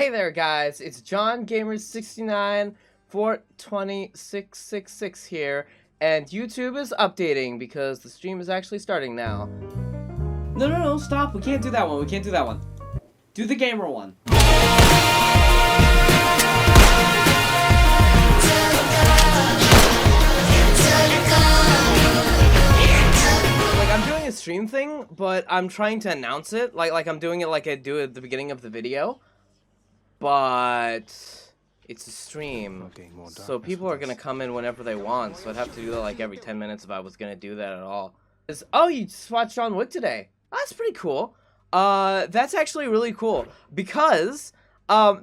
Hey there guys, it's Johngamer69420666 here, and YouTube is updating because the stream is actually starting now. No, stop. We can't do that one. We can't do that one. Do the gamer one. I'm doing a stream thing, but I'm trying to announce it, like I'm doing it like I do at the beginning of the video, but it's a stream, so people are gonna come in whenever they want, so I'd have to do that like every 10 minutes if I was gonna do that at all. Oh, you just watched John Wick today? That's pretty cool. That's actually really cool, because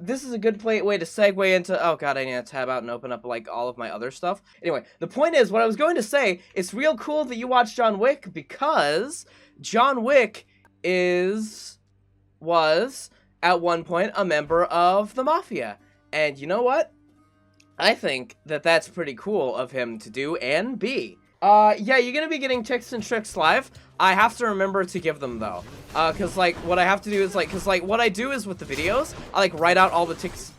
this is a good way to segue into, oh god, I need to tab out and open up like all of my other stuff. Anyway, the point is, what I was going to say, it's real cool that you watched John Wick, because John Wick was at one point a member of the Mafia. And you know what? I think that that's pretty cool of him to do and be. Yeah, you're gonna be getting tips and tricks live. I have to remember to give them though. Cause like, what I have to do is like, cause like, what I do is with the videos, I like write out all the tips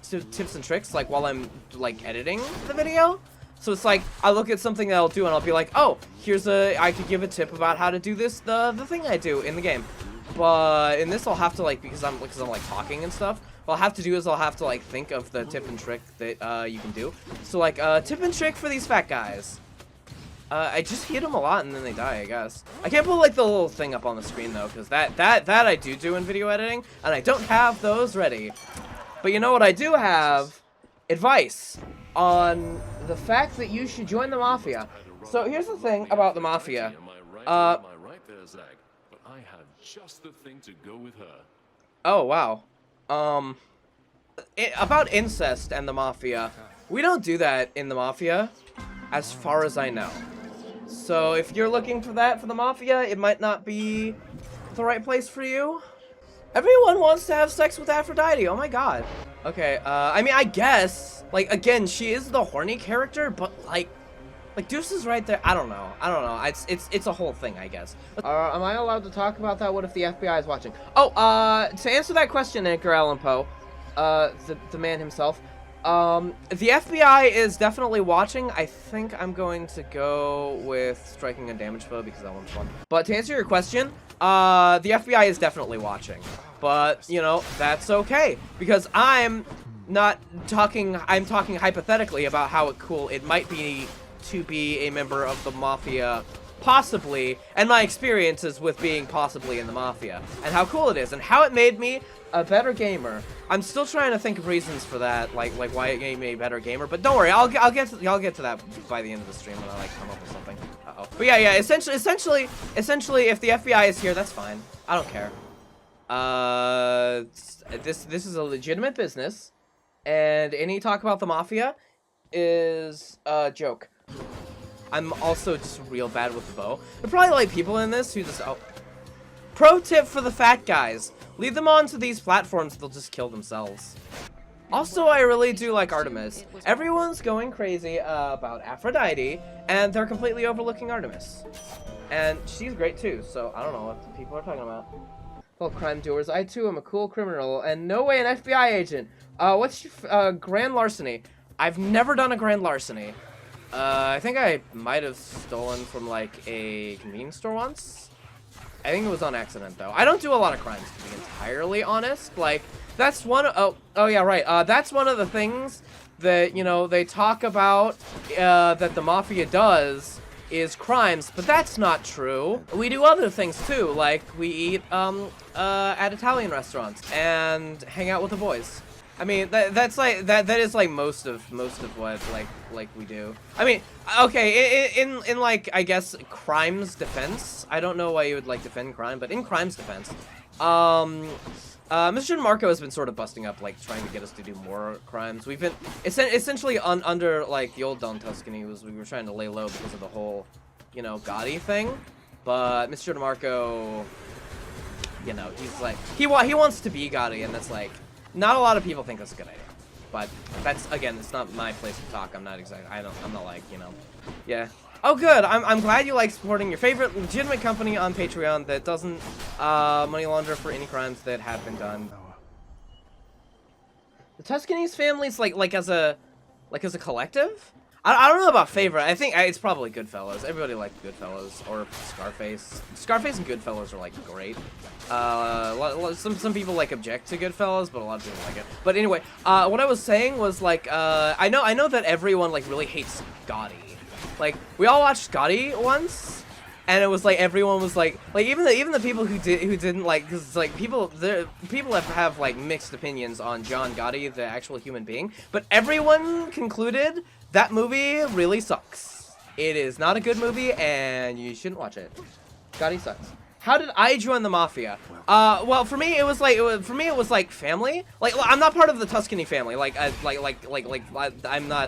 and tricks like while I'm like editing the video. So it's like, I look at something that I'll do and I'll be like, oh, I could give a tip about how to do this, the thing I do in the game. But in this I'll have to like, because I'm like talking and stuff, what I'll have to do is I'll have to like think of the tip and trick that you can do. So like, tip and trick for these fat guys. I just hit them a lot and then they die, I guess. I can't put like the little thing up on the screen though, because that I do in video editing, and I don't have those ready. But you know what I do have? Advice on the fact that you should join the Mafia. So here's the thing about the Mafia. Oh wow. About incest and the Mafia. We don't do that in the Mafia, as far as I know. So if you're looking for that for the Mafia, it might not be the right place for you. Everyone wants to have sex with Aphrodite, oh my god. Okay, I mean, I guess, like, again, she is the horny character, but like Deuce is right there. I don't know. It's a whole thing, I guess. Am I allowed to talk about that? What if the FBI is watching? Oh, to answer that question, Edgar Allan Poe, the man himself, the FBI is definitely watching. I think I'm going to go with striking a damage foe because that one's fun. But to answer your question, the FBI is definitely watching. But, you know, that's okay, because I'm talking hypothetically about how cool it might be to be a member of the Mafia, possibly, and my experiences with being possibly in the Mafia, and how cool it is, and how it made me a better gamer. I'm still trying to think of reasons for that, like why it made me a better gamer. But don't worry, I'll get to that by the end of the stream when I like come up with something. But yeah. Essentially, if the FBI is here, that's fine. I don't care. This is a legitimate business, and any talk about the Mafia is a joke. I'm also just real bad with the bow. There are probably like people in this who just Pro tip for the fat guys. Lead them onto these platforms, they'll just kill themselves. Also, I really do like Artemis. Everyone's going crazy about Aphrodite, and they're completely overlooking Artemis. And she's great too, so I don't know what people are talking about. Well, crime doers, I too am a cool criminal, and no way an FBI agent. What's your grand larceny? I've never done a grand larceny. I think I might have stolen from like a convenience store once. I think it was on accident though. I don't do a lot of crimes, to be entirely honest. Like, that's one of, oh yeah, right. That's one of the things that, you know, they talk about that the Mafia does is crimes, but that's not true. We do other things too, like we eat at Italian restaurants and hang out with the boys. I mean, that's like that is like most of what like we do. I mean, okay, in like, I guess, crime's defense, I don't know why you would like defend crime, but in crime's defense, Mr. Marco has been sort of busting up, like trying to get us to do more crimes. We've been essentially under like the old Don Tuscany we were trying to lay low because of the whole, you know, Gotti thing, but Mr. DeMarco, you know, he's like he wants to be Gotti, and that's like, not a lot of people think that's a good idea, but that's, again, it's not my place to talk. I'm not exactly, I'm not like, you know, yeah. Oh, good. I'm glad you like supporting your favorite legitimate company on Patreon that doesn't money launder for any crimes that have been done. The Tuscany's family's like as a collective. I don't know about favorite. I think it's probably Goodfellas. Everybody liked Goodfellas or Scarface. Scarface and Goodfellas are like great. Some people like object to Goodfellas, but a lot of people like it. But anyway, what I was saying was like I know that everyone like really hates Gotti. Like we all watched Gotti once, and it was like everyone was like even the people who didn't like, because like people have like mixed opinions on John Gotti, the actual human being, but everyone concluded that movie really sucks. It is not a good movie, and you shouldn't watch it. Gotti sucks. How did I join the Mafia? Well, for me, it was like family. Like, I'm not part of the Tuscany family. I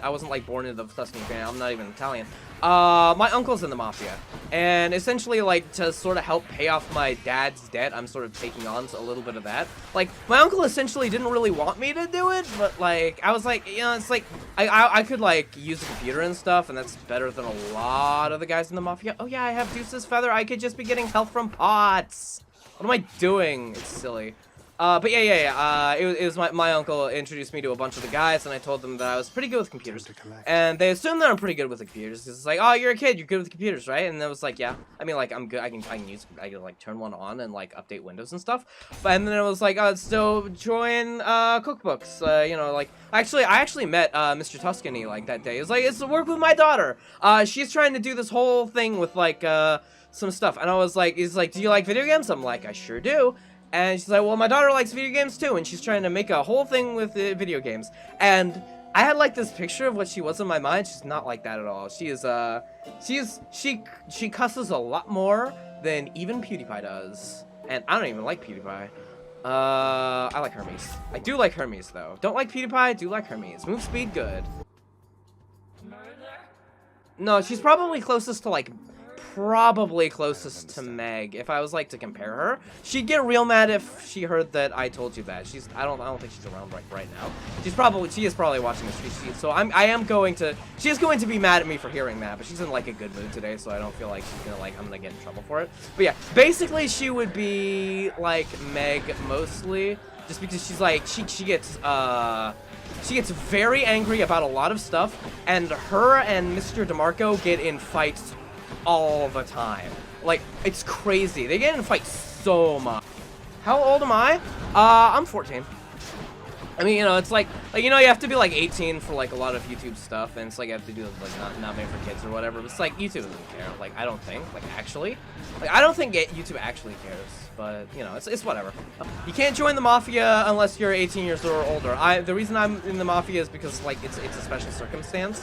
wasn't like born into the Tuscany family. I'm not even Italian. My uncle's in the Mafia, and essentially, like, to sort of help pay off my dad's debt, I'm sort of taking on a little bit of that. Like, my uncle essentially didn't really want me to do it, but like, I was like, you know, it's like I could like use a computer and stuff, and that's better than a lot of the guys in the Mafia. Oh yeah, I have Deuce's feather. I could just be getting health from pots. What am I doing? It's silly. But yeah. It was my uncle introduced me to a bunch of the guys, and I told them that I was pretty good with computers. And they assumed that I'm pretty good with the computers. It's like, oh, you're a kid, you're good with computers, right? And I was like, yeah. I mean, like, I'm good. I can like turn one on and like update Windows and stuff. And then it was like, so join cookbooks. You know, like I actually met Mr. Tuscany like that day. It was like, it's to work with my daughter. She's trying to do this whole thing with like some stuff, and I was like, he's like, do you like video games? I'm like, I sure do. And she's like, well, my daughter likes video games too, and she's trying to make a whole thing with video games. And I had like this picture of what she was in my mind. She's not like that at all. She cusses a lot more than even PewDiePie does. And I don't even like PewDiePie. I like Hermes. I do like Hermes though. Don't like PewDiePie, do like Hermes. Move speed, good. No, she's probably closest to Meg. If I was like to compare her, she'd get real mad if she heard that I told you that. I don't think she's around right now. She is probably watching this. So she is going to be mad at me for hearing that, but she's in like a good mood today, so I don't feel like she's gonna I'm gonna get in trouble for it. But yeah, basically she would be like Meg mostly, just because she's like she gets very angry about a lot of stuff, and her and Mr. DeMarco get in fights all the time. Like, it's crazy. They get in fights so much. How old am I? I'm 14. I mean, you know, it's like you know, you have to be like 18 for like a lot of YouTube stuff, and it's like you have to do like not made for kids or whatever. But it's like YouTube doesn't care. Like, I don't think. Like, actually, like I don't think YouTube actually cares. But you know, it's whatever. You can't join the Mafia unless you're 18 years or older. The reason I'm in the Mafia is because like it's a special circumstance.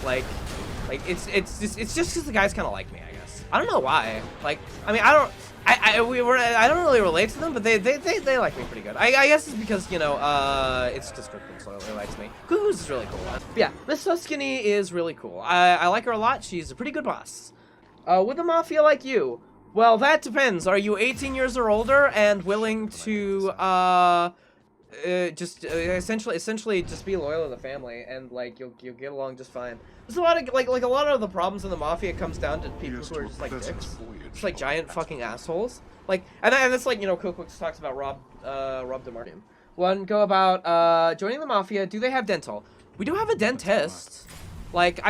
Like it's just because the guys kind of like me, I guess. I don't know why. Like, I mean, I don't really relate to them, but they like me pretty good. I guess it's because, you know, it's just Cuckoo, so it likes me. Cuckoo's is really cool. But yeah, Miss Tuscany is really cool. I like her a lot. She's a pretty good boss. Would the Mafia like you? Well, that depends. Are you 18 years or older and willing to essentially just be loyal to the family, and like you'll get along just fine. There's a lot of like a lot of the problems in the Mafia comes down to people who are just like dicks, just like giant fucking assholes. Like, and that's like, you know, Cookbooks talks about Rob DeMartin. One go about joining the Mafia. Do they have dental? We do have a dentist. Like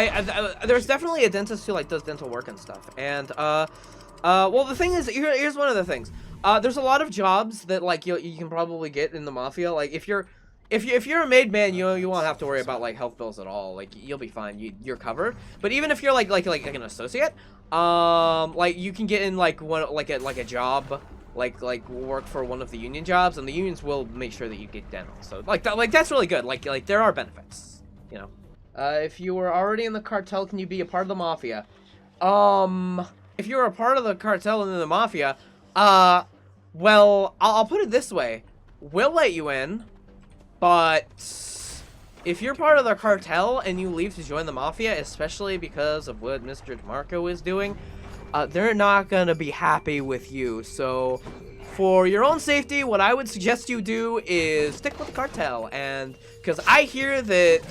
there's definitely a dentist who like does dental work and stuff. And well, the thing is, here's one of the things. There's a lot of jobs that like you can probably get in the Mafia. Like if you're a made man, you won't have to worry about like health bills at all. Like you'll be fine. You're covered. But even if you're like an associate, like you can get in like a job, like work for one of the union jobs, and the unions will make sure that you get dental. So that's really good. Like there are benefits, you know. If you were already in the cartel, can you be a part of the Mafia? If you're a part of the cartel and the Mafia, well, I'll put it this way. We'll let you in, but if you're part of the cartel and you leave to join the Mafia, especially because of what Mr. DeMarco is doing, they're not gonna be happy with you. So, for your own safety, what I would suggest you do is stick with the cartel. And because I hear that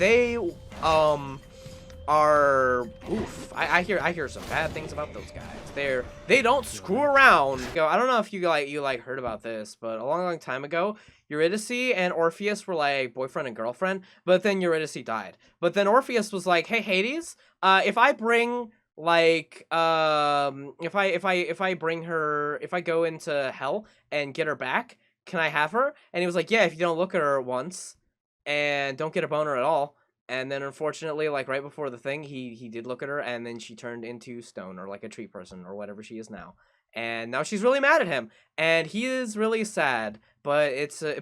are oof. I hear some bad things about those guys. They don't screw around. I don't know if you heard about this, but a long time ago, Eurydice and Orpheus were like boyfriend and girlfriend, but then Eurydice died. But then Orpheus was like, "Hey Hades, if I bring like if I go into hell and get her back, can I have her?" And he was like, "Yeah, if you don't look at her once and don't get a boner at all." And then unfortunately, like right before the thing, he did look at her, and then she turned into stone or like a tree person or whatever she is now. And now she's really mad at him, and he is really sad. But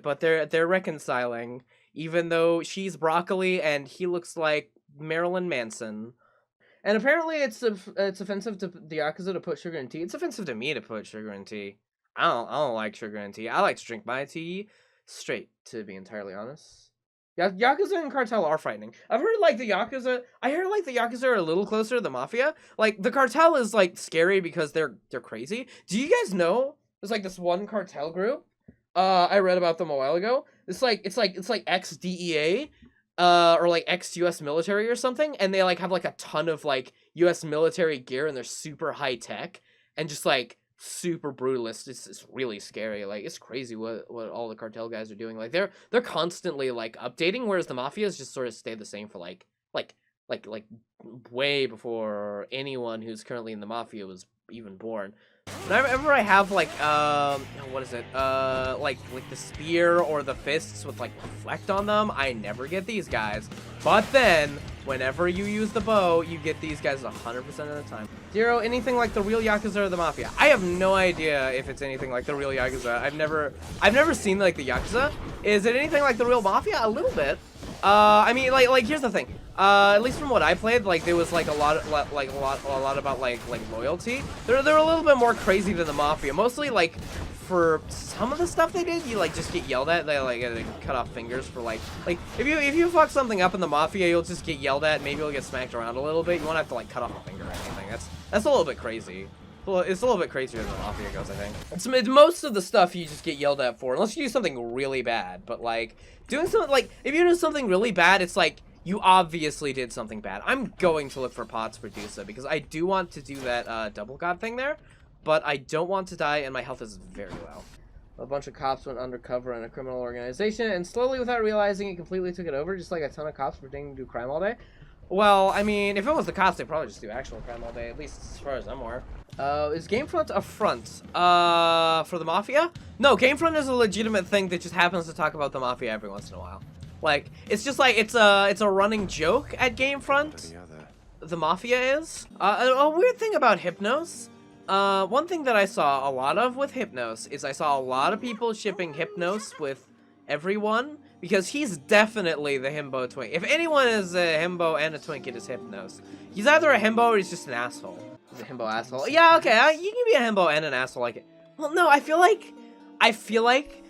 but they're reconciling, even though she's broccoli and he looks like Marilyn Manson. And apparently, it's offensive to the Yakuza to put sugar in tea. It's offensive to me to put sugar in tea. I don't like sugar in tea. I like to drink my tea straight, to be entirely honest. Yakuza and Cartel are frightening. I've heard like the Yakuza. I heard like the Yakuza are a little closer to the Mafia. Like the Cartel is like scary because they're crazy. Do you guys know there's like this one cartel group? I read about them a while ago. It's like ex DEA, or like ex US military or something, and they like have like a ton of like US military gear, and they're super high tech and just like super brutalist. It's really scary. Like it's crazy what all the cartel guys are doing. Like they're constantly like updating, whereas the Mafias just sort of stay the same for like way before anyone who's currently in the Mafia was even born. Whenever I have like what is it, like the spear or the fists with like reflect on them, I never get these guys. But then whenever you use the bow, you get these guys 100% of the time. Zero, anything like the real Yakuza or the Mafia? I have no idea if it's anything like the real Yakuza. I've never seen like the Yakuza. Is it anything like the real Mafia? A little bit. I mean, like here's the thing. At least from what I played, like there was like a lot about like loyalty. They're a little bit more crazy than the Mafia. Mostly like for some of the stuff they did, you like just get yelled at. They like cut off fingers for like if you fuck something up in the Mafia, you'll just get yelled at. Maybe you'll get smacked around a little bit. You won't have to like cut off a finger or anything. That's a little bit crazy. It's a little bit crazier than the Mafia goes, I think. It's most of the stuff you just get yelled at for, unless you do something really bad. But like doing something like if you do something really bad, it's like you obviously did something bad. I'm going to look for pots for Dusa because I do want to do that double god thing there, but I don't want to die and my health is very low. A bunch of cops went undercover in a criminal organization and slowly, without realizing it, completely took it over, just like a ton of cops pretending to do crime all day. Well, I mean, if it was the cops, they'd probably just do actual crime all day, at least as far as I'm aware. Is Gamefront a front for the Mafia? No, Gamefront is a legitimate thing that just happens to talk about the Mafia every once in a while. Like, it's just like, it's a running joke at Gamefront. The Mafia is. A weird thing about Hypnos. One thing that I saw a lot of with Hypnos is I saw a lot of people shipping Hypnos with everyone because he's definitely the himbo twink. If anyone is a himbo and a twink, it is Hypnos. He's either a himbo or he's just an asshole. He's a himbo asshole. Yeah, okay, you can be a himbo and an asshole like it. Well, no, I feel like,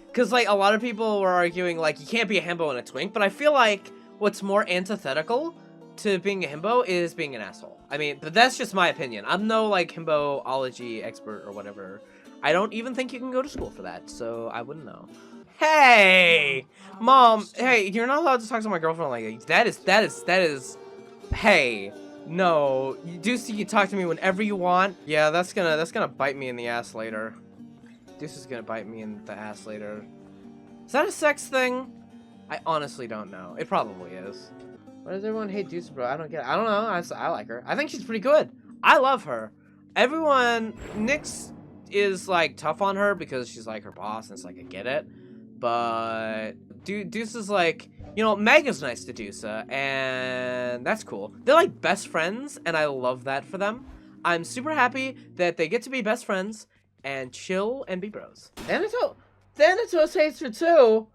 because, like, a lot of people were arguing, like, you can't be a himbo and a twink, but I feel like what's more antithetical to being a himbo is being an asshole. I mean, but that's just my opinion. I'm no, like, himboology expert or whatever. I don't even think you can go to school for that, so I wouldn't know. Hey! Mom, hey, you're not allowed to talk to my girlfriend like that. That is, hey. No, Deuce, you can talk to me whenever you want. Yeah, that's gonna bite me in the ass later. Deuce is gonna bite me in the ass later. Is that a sex thing? I honestly don't know. It probably is. Why does everyone hate Deuce, bro? I don't get it. I don't know. I like her. I think she's pretty good. I love her. Everyone, Nyx is like tough on her because she's like her boss, and it's like I get it. But Deuce is like, you know, Meg is nice to Deusa, and that's cool. They're like best friends, and I love that for them. I'm super happy that they get to be best friends and chill and be bros. Thanatos hates her too.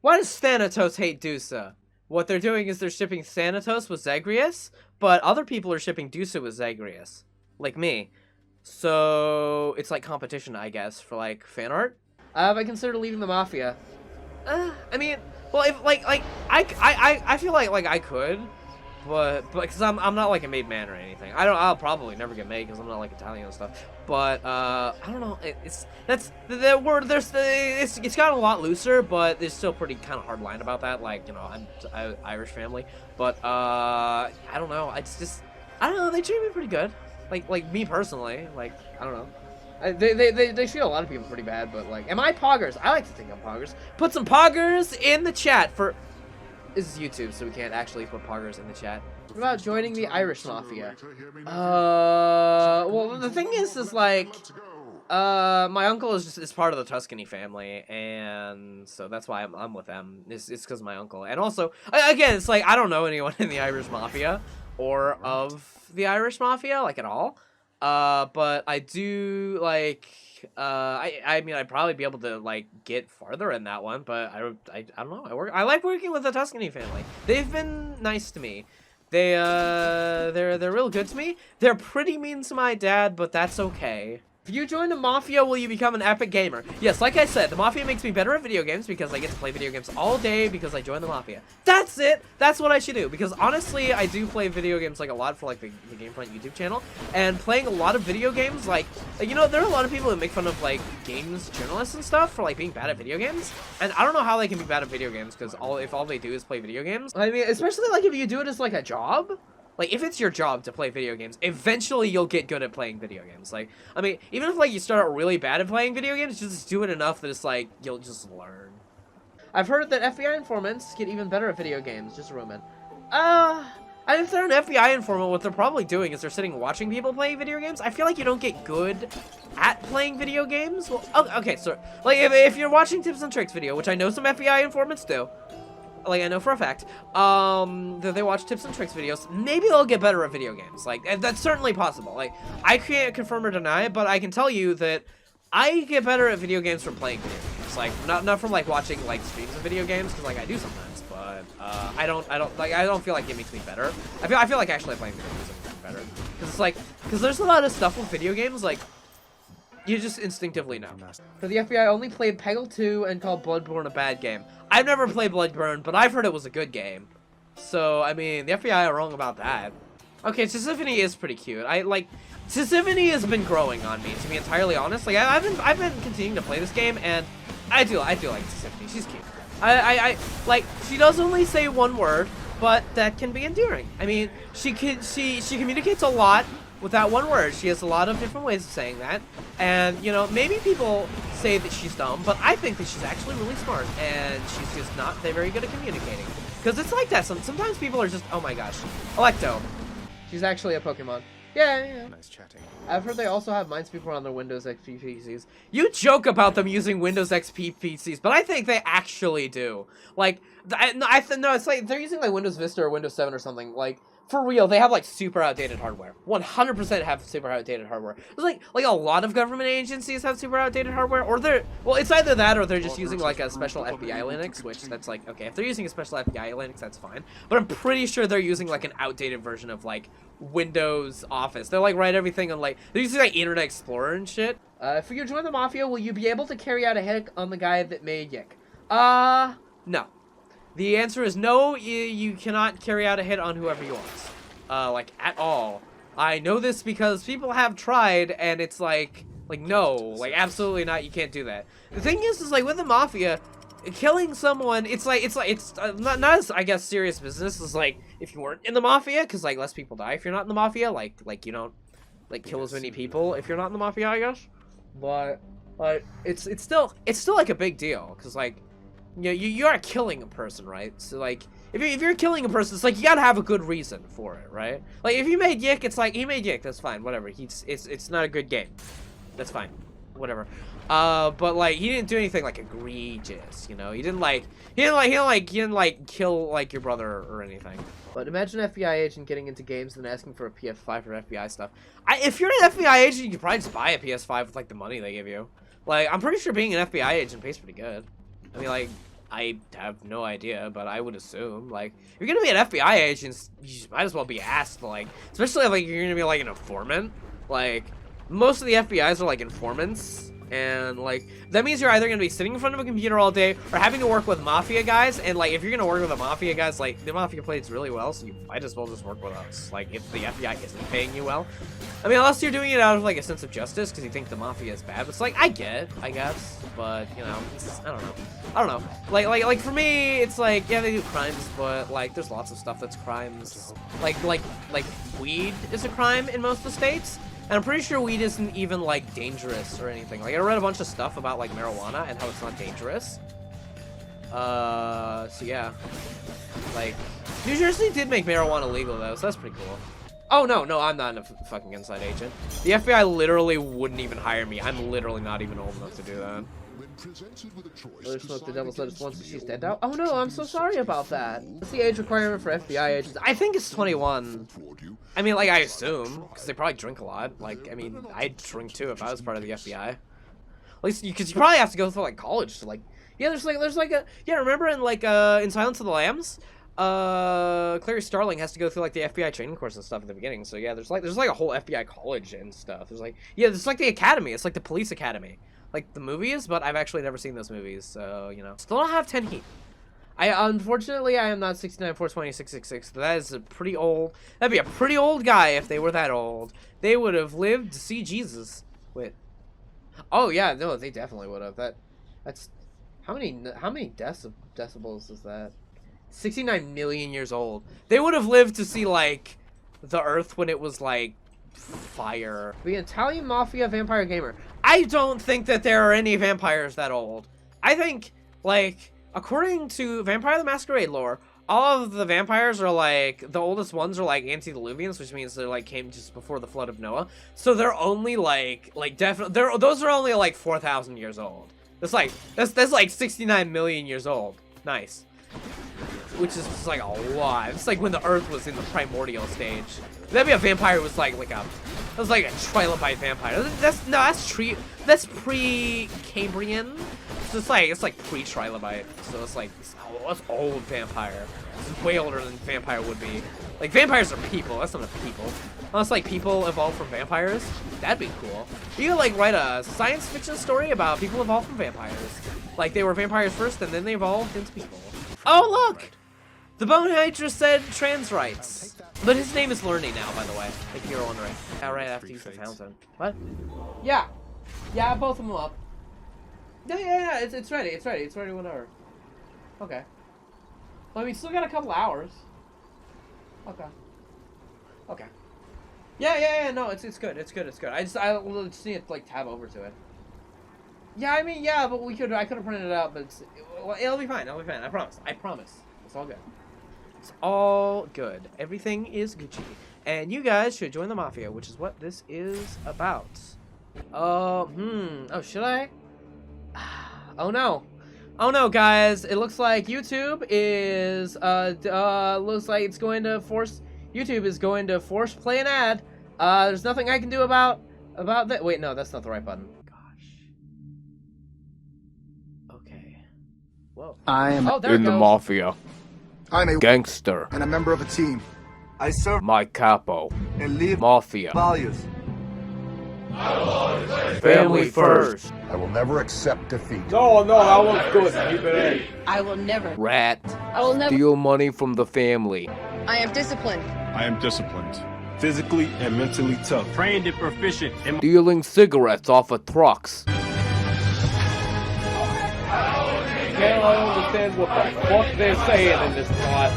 Why does Thanatos hate Deusa? What they're doing is they're shipping Thanatos with Zagreus, but other people are shipping Deusa with Zagreus, like me. So it's like competition, I guess, for like fan art. Have I considered leaving the Mafia? I mean, well, if like I feel like I could, because I'm not like a made man or anything. I'll probably never get made because I'm not like Italian and stuff. But I don't know. It's gotten a lot looser, but there's still pretty kind of hard line about that. Like, you know, I'm Irish family, but I don't know. I don't know. They treat me pretty good. Like me personally. Like, I don't know. They treat a lot of people pretty bad, but like, am I poggers? I like to think I'm poggers. Put some poggers in the chat for. This is YouTube, so we can't actually put poggers in the chat. What about joining the Irish Mafia? Well, the thing is like, my uncle is part of the Tuscony family, and so that's why I'm with them. It's because of my uncle, and also, again, it's like I don't know anyone in the Irish Mafia or of the Irish Mafia, like at all. But I do like. I mean, I'd probably be able to like get farther in that one, but I don't know. I like working with the Tuscany family. They've been nice to me. They're real good to me. They're pretty mean to my dad, but that's okay. If you join the Mafia, will you become an epic gamer? Yes, like I said, the Mafia makes me better at video games because I get to play video games all day because I joined the Mafia. That's it! That's what I should do, because honestly, I do play video games like a lot for like the Gamefront YouTube channel, and playing a lot of video games, like, you know, there are a lot of people that make fun of like games journalists and stuff for like being bad at video games, and I don't know how they can be bad at video games because if all they do is play video games. I mean, especially like if you do it as like a job. Like, if it's your job to play video games, eventually you'll get good at playing video games. Like, I mean, even if, like, you start out really bad at playing video games, just do it enough that it's, like, you'll just learn. I've heard that FBI informants get even better at video games. Just rumen. If they're an FBI informant, what they're probably doing is they're sitting watching people play video games. I feel like you don't get good at playing video games. Well, okay, so, like, if you're watching tips and tricks video, which I know some FBI informants do, like, I know for a fact, that they watch tips and tricks videos, maybe they'll get better at video games. Like, that's certainly possible. Like, I can't confirm or deny it, but I can tell you that I get better at video games from playing video games. Like, not from, like, watching, like, streams of video games, because, like, I do sometimes, but, I don't feel like it makes me better. I feel like actually playing video games makes me better. Because it's like, there's a lot of stuff with video games, like, you just instinctively know. For the FBI, I only played Peggle 2 and called Bloodborne a bad game. I've never played Bloodborne, but I've heard it was a good game. So, I mean, the FBI are wrong about that. Okay, Sisyphony is pretty cute. Sisyphony has been growing on me, to be entirely honest. Like, I've been continuing to play this game, and I do like Sisyphony. She's cute. Like, she does only say one word, but that can be endearing. I mean, she communicates a lot with that one word. She has a lot of different ways of saying that, and you know, maybe people say that she's dumb, but I think that she's actually really smart, and she's just not very good at communicating. Because it's like that. Sometimes people are just, oh my gosh, Electo. She's actually a Pokemon. Yeah. Nice chatting. I've heard they also have Minesweeper on their Windows XP PCs. You joke about them using Windows XP PCs, but I think they actually do. Like, no, it's like they're using like Windows Vista or Windows 7 or something. Like, for real, they have like super outdated hardware. 100% have super outdated hardware. There's like a lot of government agencies have super outdated hardware, or it's either that or they're just using like a special FBI Linux, which that's like, okay, if they're using a special FBI Linux, that's fine. But I'm pretty sure they're using like an outdated version of like Windows Office. They're like write everything on like, they're using like Internet Explorer and shit. If you join the Mafia, will you be able to carry out a hit on the guy that made Yick? No. The answer is no, you cannot carry out a hit on whoever you want. Like, at all. I know this because people have tried, and it's like no, like, absolutely not, you can't do that. The thing is like, with the Mafia, killing someone, it's not as, I guess, serious business as, like, if you weren't in the Mafia, because, like, less people die if you're not in the Mafia, like, you don't, like, kill as many people if you're not in the Mafia, I guess. But, it's still, like, a big deal, because, like, you know, you are killing a person, right? So, like, if you're killing a person, it's like, you gotta have a good reason for it, right? Like, if you made Yick, it's like, he made Yick, that's fine, whatever. It's not a good game. That's fine. Whatever. But, like, he didn't do anything, like, egregious, you know? He didn't kill, like, your brother or anything. But imagine an FBI agent getting into games and then asking for a PS5 for FBI stuff. If you're an FBI agent, you could probably just buy a PS5 with, like, the money they give you. Like, I'm pretty sure being an FBI agent pays pretty good. I mean, like, I have no idea, but I would assume, like, if you're gonna be an FBI agent, you might as well be asked, like, especially if, like, you're gonna be, like, an informant, like, most of the FBI's are like informants, and like that means you're either gonna be sitting in front of a computer all day or having to work with Mafia guys. And like if you're gonna work with the Mafia guys, like the Mafia plays really well, so you might as well just work with us. Like if the FBI isn't paying you well, I mean, unless you're doing it out of like a sense of justice because you think the Mafia is bad. But it's like I get it, I guess, but you know, I don't know. Like for me, it's like yeah, they do crimes, but like there's lots of stuff that's crimes. Like weed is a crime in most of the states. And I'm pretty sure weed isn't even, like, dangerous or anything. Like, I read a bunch of stuff about, like, marijuana and how it's not dangerous. So yeah. Like, New Jersey did make marijuana legal, though, so that's pretty cool. Oh, no, I'm not a fucking inside agent. The FBI literally wouldn't even hire me. I'm literally not even old enough to do that. Let her smoke the devil's lettuce once, but she's dead now. Oh no, I'm so sorry about that. What's the age requirement for FBI agents? I think it's 21. I mean, like, I assume, because they probably drink a lot. Like, I mean, I'd drink too if I was part of the FBI. At least, because you probably have to go through, like, college to, like, yeah, there's like a, yeah, remember in, like, in Silence of the Lambs? Clarice Starling has to go through, like, the FBI training course and stuff at the beginning. So, yeah, there's like a whole FBI college and stuff. There's, like, yeah, it's like the academy. It's like the police academy. Like the movies, but I've actually never seen those movies, so, you know. Still don't have 10 heat. Unfortunately, I am not 69420666. That is a pretty old, that'd be a pretty old guy if they were that old. They would have lived to see Jesus. Wait. Oh, yeah, no, they definitely would have. That's, how many decibels is that? 69 million years old. They would have lived to see, like, the Earth when it was, like, fire. The Italian Mafia vampire gamer. I don't think that there are any vampires that old. I think, like, according to Vampire the Masquerade lore, all of the vampires are like, the oldest ones are like antediluvians, which means they're like came just before the flood of Noah. So they're only like definitely, those are only like 4,000 years old. That's like, that's like 69 million years old. Nice. Which is just like a lot. It's like when the Earth was in the primordial stage. That'd be a vampire who was like a trilobite vampire. That's pre-Cambrian. So it's like pre-trilobite. So it's like that's old vampire. It's way older than vampire would be. Like vampires are people. That's not a people. Unless like people evolved from vampires, that'd be cool. You could like write a science fiction story about people evolved from vampires. Like they were vampires first and then they evolved into people. Oh look! The Bone Hydra said trans rights. But his name is Learning now, by the way. If you're wondering. Yeah, right after you said fountain. What? Yeah. Yeah, both of them up. Yeah, it's ready. It's ready whenever. Okay. Well, I mean, still got a couple hours. Okay. Yeah, no, it's good. It's good. I just need to, like, tab over to it. Yeah, I mean, yeah, but I could have printed it out, but it'll be fine. I promise. It's all good. It's all good. Everything is Gucci. And you guys should join the Mafia, which is what this is about. Oh, should I? Oh no, guys. It looks like YouTube is, looks like it's going to force, YouTube is going to force play an ad. There's nothing I can do about that. Wait, no, that's not the right button. Okay. Whoa. I am in the Mafia. I'm a Gangster. and a member of a team. I serve My capo. and live Mafia. values. Family first. I will never accept defeat. No, that one's good. Keep it in. I will never. Rat. I will never. Steal money from the family. I am disciplined. I am disciplined, physically and mentally tough. Trained and proficient in Stealing cigarettes off of trucks. can't understand what the fuck they're saying in this plot.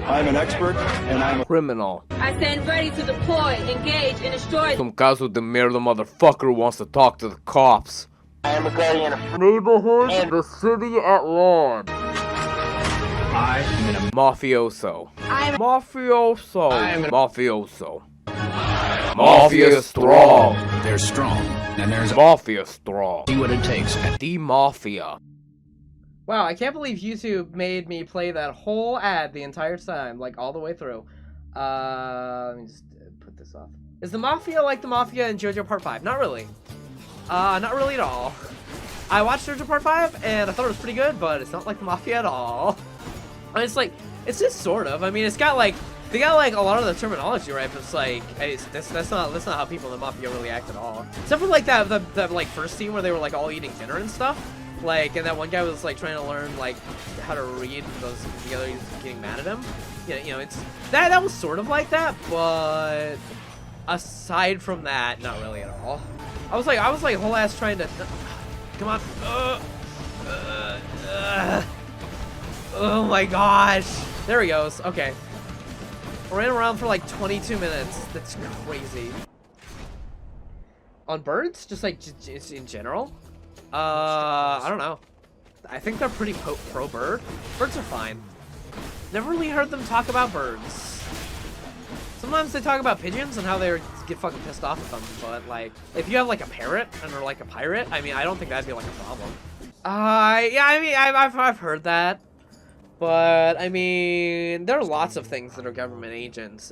I'm an expert, and I'm a Criminal. I stand ready to deploy, engage, and destroy. Some caso de mierda motherfucker wants to talk to the cops. I am a guardian of Neighborhood and the city at large. I am an Mafioso. mafioso. Mafioso. Mafia strong. They're strong, and there's Mafia strong. see what it takes. The Mafia. Wow, I can't believe YouTube made me play that whole ad the entire time, like all the way through. Let me just put this off. Is the Mafia like the Mafia in JoJo Part 5? Not really. Not really at all. I watched JoJo Part 5 and I thought it was pretty good, but it's not like the Mafia at all. And it's like, it's just sort of. I mean, it's got like they got like a lot of the terminology right, but it's like that's not how people in the Mafia really act at all. Except for like that like first scene where they were like all eating dinner and stuff. Like, and that one guy was like trying to learn like how to read, because the other was getting mad at him. Yeah, you know, it's that was sort of like that, but aside from that, not really at all. I was like whole ass trying to come on. Oh my gosh. There he goes. Okay. I ran around for like 22 minutes. That's crazy. On birds? Just like in general? I don't know. I think they're pretty pro bird. Birds are fine. Never really heard them talk about birds. Sometimes they talk about pigeons and how they get fucking pissed off at them, but like, if you have like a parrot and or like a pirate, I mean, I don't think that'd be like a problem. Yeah, I mean, I've heard that, but I mean, there are lots of things that are government agents.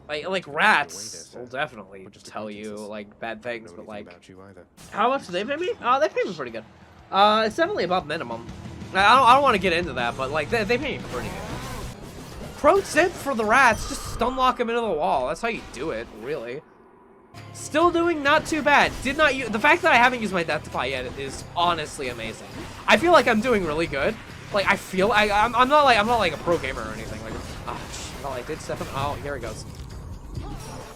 Like rats will definitely tell you like bad things, but like, how much do they pay me? Oh, they pay me pretty good. It's definitely above minimum. I don't want to get into that, but like they pay me pretty good. Pro tip for the rats: just stun lock them into the wall. That's how you do it, really. Still doing not too bad. Did not use the fact that I haven't used my death defy yet is honestly amazing. I feel like I'm doing really good. Like I feel I'm not like a pro gamer or anything. Like oh, I did step in. Oh, here it goes.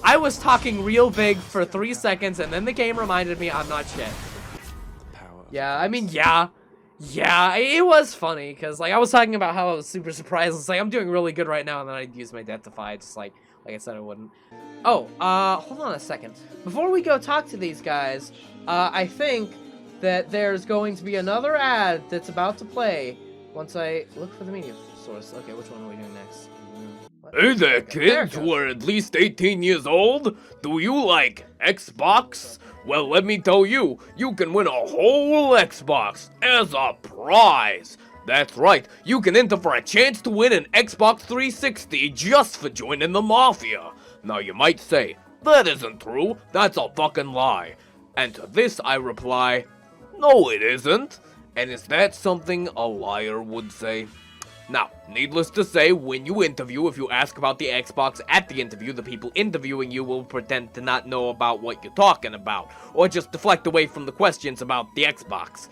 I was talking real big for 3 seconds, and then the game reminded me I'm not shit. Yeah, I mean, yeah, it was funny, because, like, I was talking about how I was super surprised. It's like, I'm doing really good right now, and then I'd use my death defy, just like I said I wouldn't. Oh, hold on a second. Before we go talk to these guys, I think that there's going to be another ad that's about to play once I look for the media source. Okay, which one are we doing next? Hey there, kids who are at least 18 years old. Do you like Xbox? Well, let me tell you, you can win a whole Xbox as a prize. That's right, you can enter for a chance to win an Xbox 360 just for joining the Mafia. Now you might say, that isn't true, that's a fucking lie. And to this I reply, no it isn't. And is that something a liar would say? Now, needless to say, when you interview, if you ask about the Xbox at the interview, the people interviewing you will pretend to not know about what you're talking about, or just deflect away from the questions about the Xbox.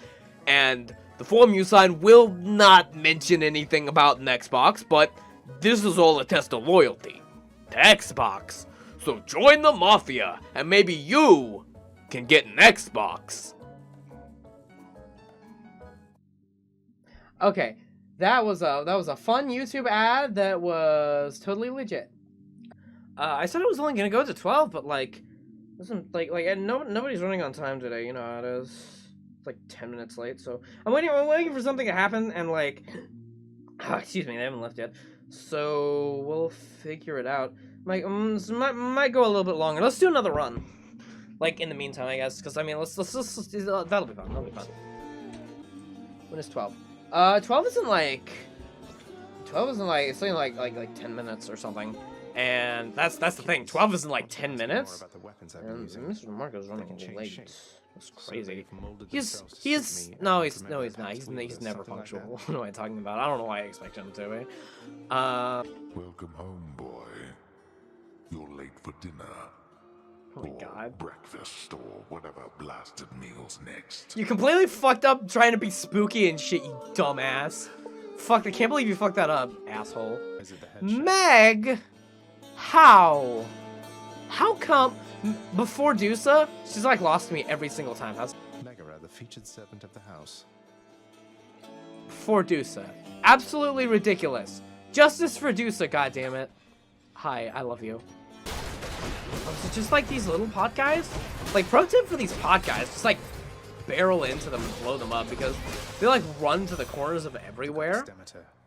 And the form you sign will not mention anything about an Xbox, but this is all a test of loyalty to Xbox. So join the Mafia, and maybe you can get an Xbox. Okay. That was a fun YouTube ad that was totally legit. I said I was only gonna go to 12, but like, listen, nobody's running on time today. You know how it is. It's like 10 minutes late, so I'm waiting for something to happen, and like, excuse me, they haven't left yet, so we'll figure it out. Might go a little bit longer. Let's do another run. Like in the meantime, I guess, because I mean, let's that'll be fun. That'll be fun. When is 12? 12 isn't like, it's only like 10 minutes or something, and that's the thing. 12 isn't like 10 minutes. And Mr. Marco's running late. That's crazy. He's not. He's never punctual. What am I talking about? I don't know why I expect him to be. Welcome home, boy. You're late for dinner. Oh my god. Breakfast or whatever blasted meal's next. You completely fucked up trying to be spooky and shit, you dumbass. Fuck, I can't believe you fucked that up, asshole. Meg! How? How come before Dusa, she's like lost me every single time. Megara, the featured servant of the house. For Dusa. Absolutely ridiculous. Justice for Dusa, goddammit. Hi, I love you. Oh, so just like these little pot guys? Like, pro tip for these pot guys, just like barrel into them and blow them up, because they like run to the corners of everywhere.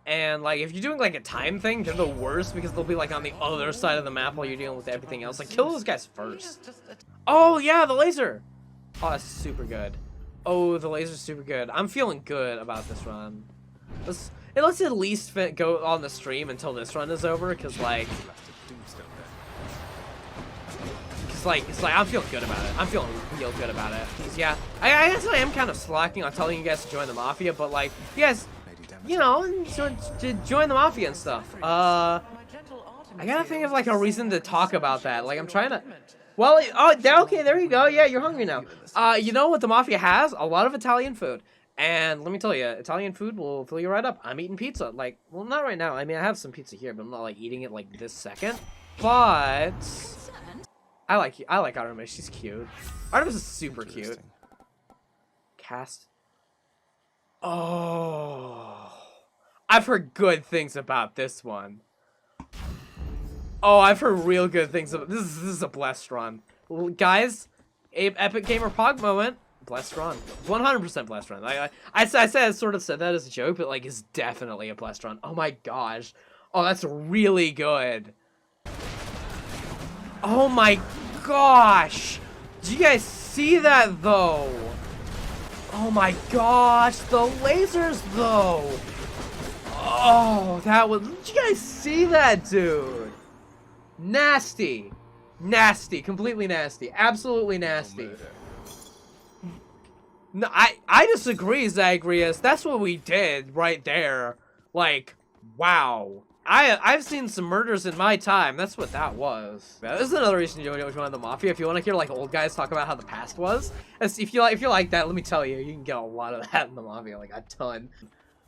And like, if you're doing like a time thing, they're the worst, because they'll be like on the other side of the map while you're dealing with everything else. Like, kill those guys first. Oh yeah, the laser! Oh, that's super good. Oh, the laser's super good. I'm feeling good about this run. Let's at least go on the stream until this run is over, because like, it's like I'm feeling good about it. I'm feeling real good about it. Yeah, I guess I am kind of slacking on telling you guys to join the Mafia, but like, you guys, you know, to join the Mafia and stuff. I gotta think of like a reason to talk about that. Like I'm trying to. Well, okay, there you go. Yeah, you're hungry now. You know what the Mafia has? A lot of Italian food. And let me tell you, Italian food will fill you right up. I'm eating pizza. Like, well, not right now. I mean, I have some pizza here, but I'm not like eating it like this second. But I like Artemis. She's cute. Artemis is super cute. Cast. Oh, I've heard good things about this one. Oh, I've heard real good things about this. Is a blessed run, guys. Epic Gamer Pog moment. Blessed run, 100% blessed run. I sort of said that as a joke, but like it's definitely a blessed run. Oh my gosh, oh that's really good. Oh my gosh, did you guys see that though? Oh my gosh, the lasers though. Oh, that was. Did you guys see that, dude? Nasty, nasty, completely nasty, absolutely nasty. No, I disagree, Zagreus. That's what we did right there. Like, wow. I've seen some murders in my time. That's what that was. Yeah, this is another reason you join the Mafia. If you want to hear like old guys talk about how the past was, if you like that, let me tell you, you can get a lot of that in the Mafia, like a ton.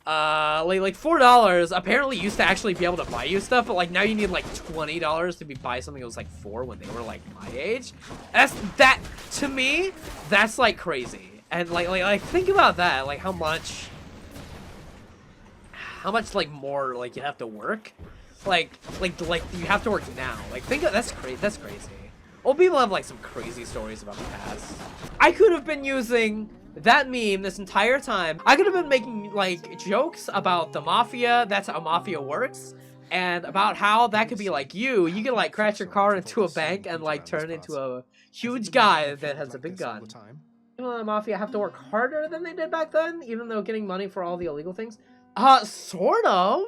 Like $4 apparently used to actually be able to buy you stuff, but like now you need like $20 to buy something that was like $4 when they were like my age. That to me, that's like crazy. And like think about that, like how much like more like you have to work, like you have to work now. Like think of that's crazy. Old people have like some crazy stories about the past. I could have been using that meme this entire time. I could have been making like jokes about the Mafia. That's how Mafia works. And about how that could be like you can like crash your car into a bank and like turn into a huge guy that has a big gun. People in the Mafia have to work harder than they did back then, even though getting money for all the illegal things. Sort of.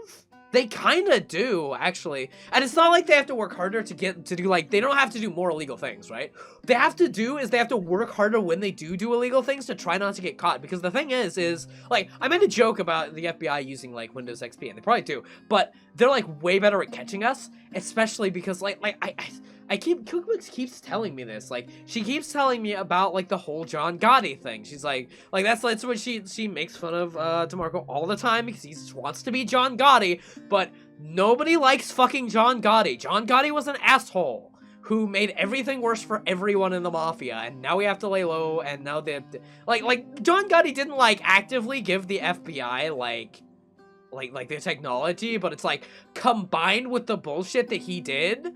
They kind of do, actually. And it's not like they have to work harder to do, like, they don't have to do more illegal things, right? They have to work harder when they do illegal things to try not to get caught. Because the thing is, like, I made a joke about the FBI using, like, Windows XP, and they probably do. But they're, like, way better at catching us, especially because, Cookbooks keeps telling me this. Like, she keeps telling me about, like, the whole John Gotti thing. She's like that's what she makes fun of, DeMarco all the time because he wants to be John Gotti, but nobody likes fucking John Gotti. John Gotti was an asshole who made everything worse for everyone in the Mafia, and now we have to lay low, and now they have to, like, John Gotti didn't, like, actively give the FBI, like the technology, but it's, like, combined with the bullshit that he did,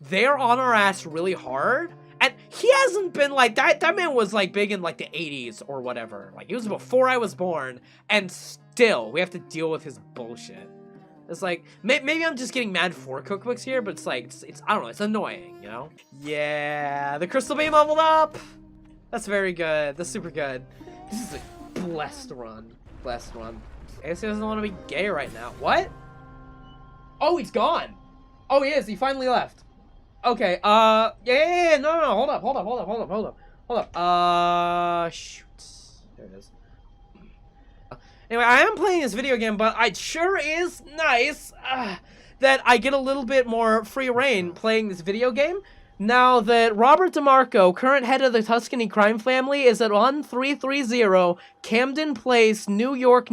they're on our ass really hard. And he hasn't been like that man was like big in like the 80s or whatever. Like he was before I was born, and still we have to deal with his bullshit. It's like maybe I'm just getting mad for Cookbooks here, but it's like it's I don't know, it's annoying, you know? Yeah, the crystal beam leveled up. That's very good. That's super good. This is a blessed run. Blessed run. I guess he doesn't want to be gay right now. What? Oh, he's gone. Oh, he is. He finally left. Okay, yeah, no, hold up, shoot, there it is. Anyway, I am playing this video game, but it sure is nice, that I get a little bit more free reign playing this video game, now that Robert DeMarco, current head of the Tuscany crime family, is at 1330 Camden Place, New York,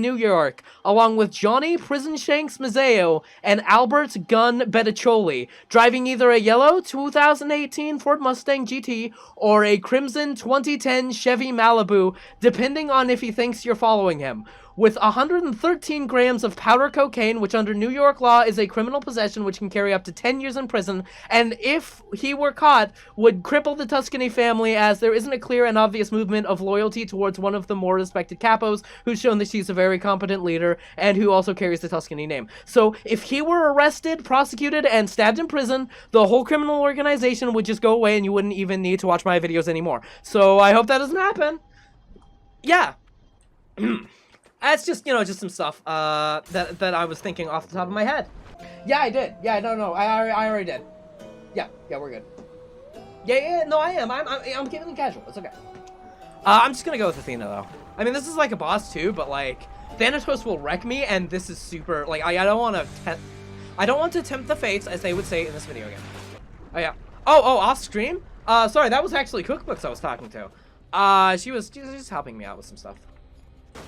along with Johnny Prison Shanks Mazzeo and Albert Gun Betticcioli, driving either a yellow 2018 Ford Mustang GT or a crimson 2010 Chevy Malibu, depending on if he thinks you're following him. With 113 grams of powder cocaine, which under New York law is a criminal possession which can carry up to 10 years in prison, and if he were caught, would cripple the Tuscany family, as there isn't a clear and obvious movement of loyalty towards one of the more respected capos, who's shown that she's a very competent leader, and who also carries the Tuscany name. So, if he were arrested, prosecuted, and stabbed in prison, the whole criminal organization would just go away, and you wouldn't even need to watch my videos anymore. So, I hope that doesn't happen. Yeah. That's just, you know, just some stuff that I was thinking off the top of my head. Yeah, I did. Yeah, no, I already did. Yeah, we're good. Yeah, no, I am. I'm keeping it casual. It's okay. I'm just gonna go with Athena though. I mean, this is like a boss too, but like Thanatos will wreck me, and this is super. Like, I don't want to. I don't want to tempt the fates, as they would say in this video game. Oh, yeah. Oh, off stream? Sorry, that was actually Cookbooks I was talking to. She was just helping me out with some stuff.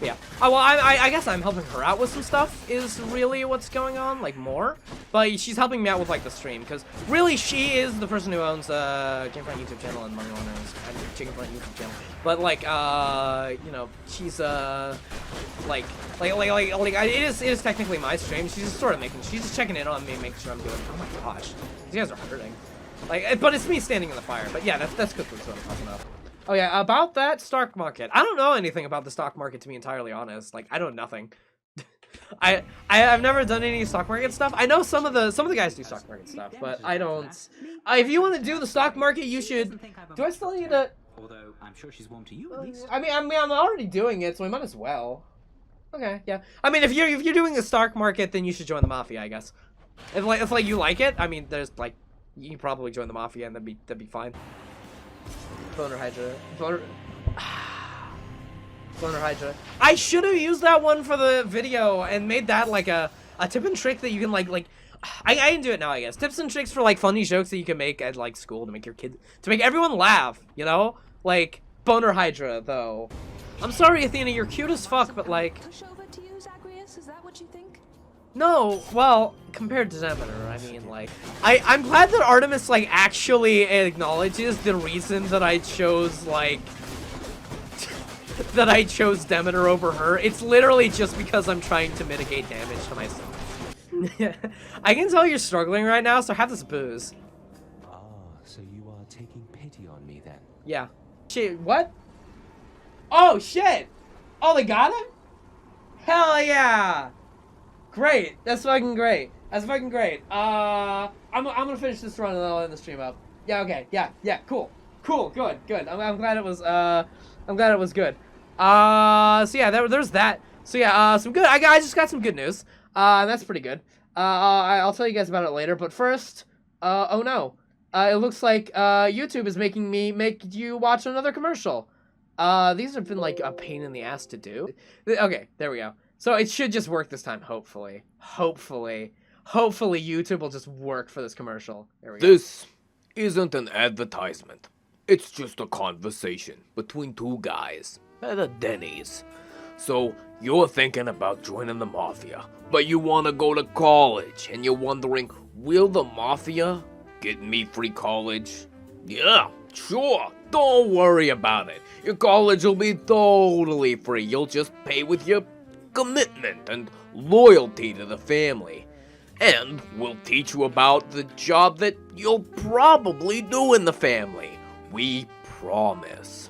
Yeah. Oh, well, I guess I'm helping her out with some stuff is really what's going on, like, more. But she's helping me out with, like, the stream, because really she is the person who owns, Chicken Front YouTube channel and Money Launderers and Chicken Front YouTube channel. But, like, you know, she's, it is technically my stream. She's just sort of she's just checking in on me, making sure I'm doing, oh my gosh. These guys are hurting. Like, but it's me standing in the fire. But yeah, that's Cookbooks what I'm talking about. Oh yeah, about that stock market. I don't know anything about the stock market, to be entirely honest. Like, I know nothing. I've never done any stock market stuff. I know some of the guys do stock market stuff, but I don't. If you want to do the stock market, you should. Do I still need to? Although I'm sure she's warm to you at least. I mean, I'm already doing it, so we might as well. Okay, yeah. I mean, if you're doing the stock market, then you should join the Mafia, I guess. If like you like it, I mean, there's like, you can probably join the Mafia, and that'd be fine. Boner Hydra. Boner Hydra. I should have used that one for the video and made that like a tip and trick that you can like I can do it now, I guess. Tips and tricks for like funny jokes that you can make at like school to make your kids, to make everyone laugh, you know? Like Boner Hydra though. I'm sorry, Athena, you're cute as fuck, but like, Pushover to you, Zagreus? Is that what you think? no, well, compared to Demeter, I mean, like, I'm glad that Artemis, like, actually acknowledges the reason that I chose, like, that I chose Demeter over her. It's literally just because I'm trying to mitigate damage to myself. I can tell you're struggling right now, so have this booze. Ah, so you are taking pity on me then? Yeah. Shit, what? Oh, shit! Oh, they got him? Hell yeah! Great. That's fucking great. That's fucking great. I'm gonna finish this run and then I'll end the stream up. Yeah, okay. Yeah, cool. Cool, good. I'm glad it was, good. So yeah, there's that. So yeah, some good, I just got some good news. That's pretty good. I'll tell you guys about it later, but first, oh no. It looks like, YouTube is making me make you watch another commercial. These have been like a pain in the ass to do. Okay, there we go. So it should just work this time, hopefully. Hopefully YouTube will just work for this commercial. There we go. This isn't an advertisement. It's just a conversation between two guys at a Denny's. So you're thinking about joining the Mafia, but you want to go to college, and you're wondering, will the Mafia get me free college? Yeah, sure. Don't worry about it. Your college will be totally free. You'll just pay with your commitment and loyalty to the family. And we'll teach you about the job that you'll probably do in the family. We promise.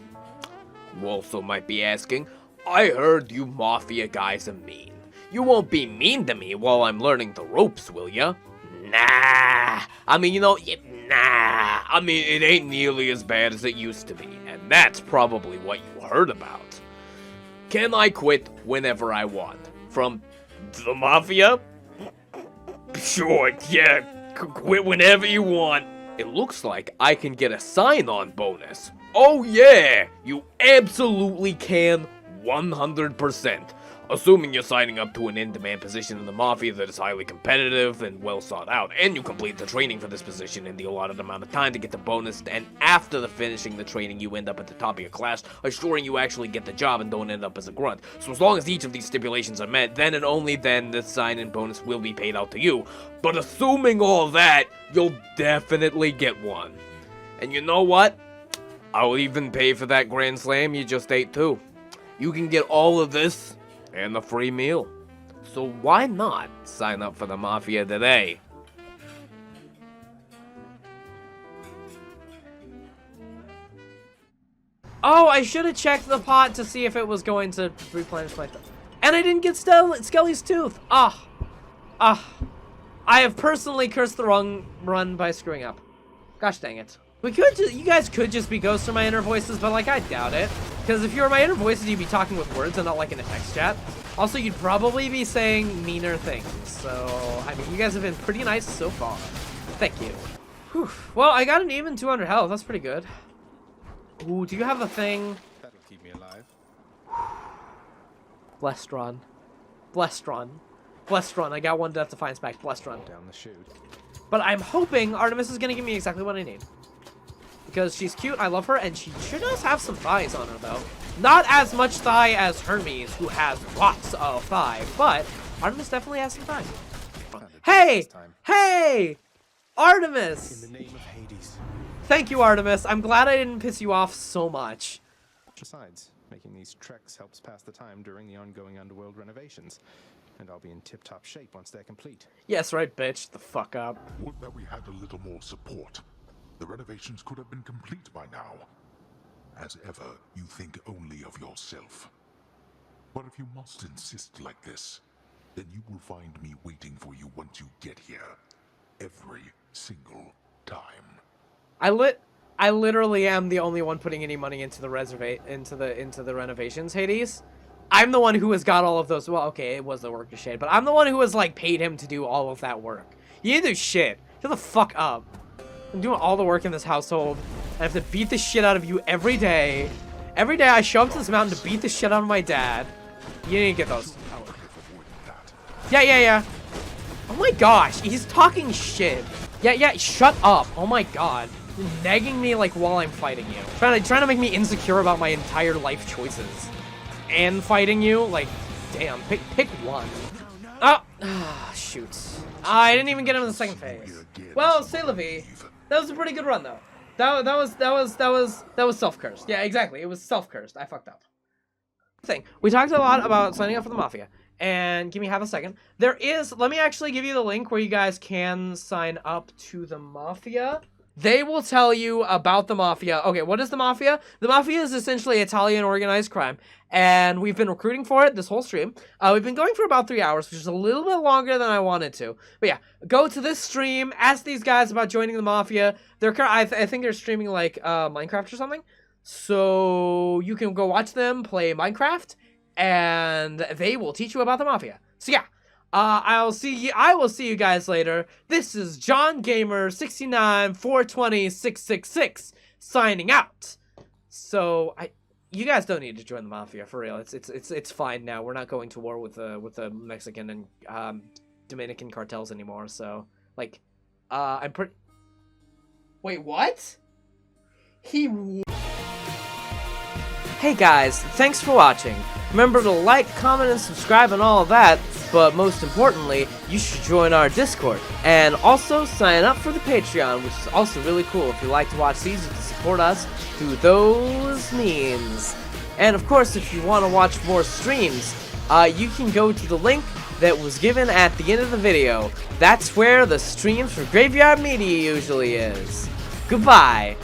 You also might be asking, I heard you Mafia guys are mean. You won't be mean to me while I'm learning the ropes, will ya? Nah. I mean, you know, nah. I mean, it ain't nearly as bad as it used to be. And that's probably what you heard about. Can I quit whenever I want? From the Mafia? Sure, yeah, quit whenever you want. It looks like I can get a sign-on bonus. Oh yeah, you absolutely can, 100%. Assuming you're signing up to an in-demand position in the Mafia that is highly competitive and well sought out, and you complete the training for this position in the allotted amount of time to get the bonus, and after finishing the training you end up at the top of your class, assuring you actually get the job and don't end up as a grunt. So as long as each of these stipulations are met, then and only then the sign-in bonus will be paid out to you. But assuming all that, you'll definitely get one. And you know what? I'll even pay for that Grand Slam you just ate too. You can get all of this and a free meal. So why not sign up for the Mafia today? Oh, I should have checked the pot to see if it was going to replenish my stuff. And I didn't get Skelly's tooth. I have personally cursed the wrong run by screwing up. Gosh dang it. You guys could just be ghosts or my inner voices, but like, I doubt it. Because if you were my inner voices, you'd be talking with words and not like in a text chat. Also, you'd probably be saying meaner things. So, I mean, you guys have been pretty nice so far. Thank you. Whew. Well, I got an even 200 health. That's pretty good. Ooh, do you have a thing? That'll keep me alive. Blessed run. Blessed run. Blessed run. I got one Death Defiance back. Blessed run. Down the chute. But I'm hoping Artemis is gonna give me exactly what I need. Because she's cute, I love her, and she sure does have some thighs on her, though. Not as much thigh as Hermes, who has lots of thigh, but Artemis definitely has some thigh. Hey! Hey! Artemis! In the name of Hades. Thank you, Artemis. I'm glad I didn't piss you off so much. Besides, making these treks helps pass the time during the ongoing underworld renovations. And I'll be in tip-top shape once they're complete. Yes, right, bitch. The fuck up. Would that we had a little more support. The renovations could have been complete by now. As ever, you think only of yourself. But if you must insist like this, then you will find me waiting for you once you get here. Every single time. I literally am the only one putting any money into the renovations, Hades. I'm the one who has got all of those. Well, okay, it was the work of shade, but I'm the one who has like paid him to do all of that work. You didn't do shit. Shut the fuck up. I'm doing all the work in this household. I have to beat the shit out of you every day. Every day I show up to this mountain to beat the shit out of my dad. You didn't get those. Yeah. Oh my gosh, he's talking shit. Yeah, shut up. Oh my god. You're nagging me like while I'm fighting you. Trying to make me insecure about my entire life choices. And fighting you? Like, damn, pick one. Oh, shoot. I didn't even get him in the second phase. Well, c'est la vie. That was a pretty good run though. That was self-cursed. Yeah, exactly. It was self-cursed. I fucked up. We talked a lot about signing up for the Mafia. And give me half a second. Let me actually give you the link where you guys can sign up to the Mafia. They will tell you about the Mafia. Okay, what is the Mafia? The Mafia is essentially Italian organized crime. And we've been recruiting for it this whole stream. We've been going for about 3 hours, which is a little bit longer than I wanted to. But yeah, go to this stream, ask these guys about joining the Mafia. I think they're streaming like Minecraft or something. So you can go watch them play Minecraft. And they will teach you about the Mafia. So yeah, I will see you guys later. This is Johngamer69420666 signing out. So you guys don't need to join the Mafia for real. It's fine now. We're not going to war with the Mexican and Dominican cartels anymore. So like, I'm pretty. Wait, what? Hey guys, thanks for watching. Remember to like, comment, and subscribe and all of that, but most importantly, you should join our Discord. And also sign up for the Patreon, which is also really cool. If you like to watch these, you can support us through those means. And of course, if you want to watch more streams, you can go to the link that was given at the end of the video. That's where the streams for Graveyard Media usually is. Goodbye.